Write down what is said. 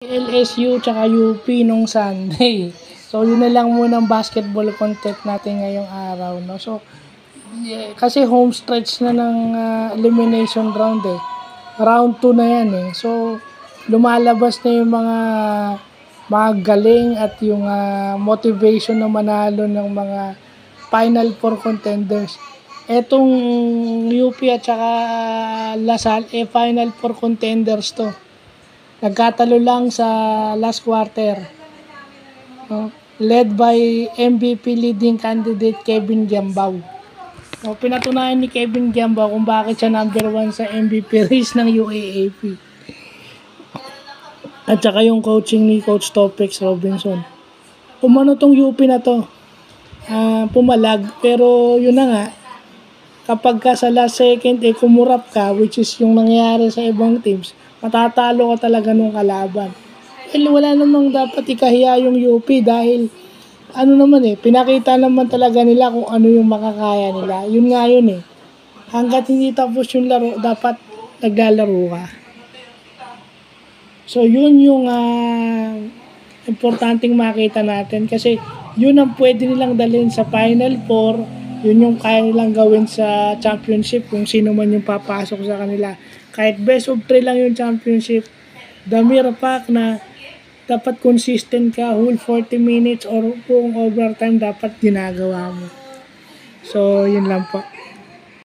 LSU tsaka UP nung Sunday. So, yun na lang muna ang basketball content natin ngayong araw, no? So, kasi home stretch na ng elimination round eh. Round 2 na yan eh. So, lumalabas na yung mga galing at yung motivation na manalo ng mga Final Four contenders. Etong UP at saka Lasal, Final Four contenders to. Nagkatalo lang sa last quarter. Led by MVP leading candidate Kevin Giambao. Pinatunayan ni Kevin Giambao kung bakit siya number 1 sa MVP race ng UAAP. At saka yung coaching ni Coach Topex Robinson. Umano tong UP na to. Pumalag, pero yun na nga, kapag ka sa last second kumurap ka, which is yung nangyayari sa ibang teams, matatalo ka talaga nung kalaban. Wala namang dapat ikahiya yung UP dahil pinakita naman talaga nila kung ano yung makakaya nila. Yun nga yun eh. Hanggat hindi tapos yung laro, dapat naglalaro ka. So yun yung importanteng makita natin kasi yun ang pwede nilang dalhin sa Final Four, yun yung kaya nilang gawin sa championship kung sino man yung papasok sa kanila. Kahit best of 3 lang yung championship, the mere fact na dapat consistent ka, whole 40 minutes or kung overtime dapat ginagawa mo. So, yun lang po.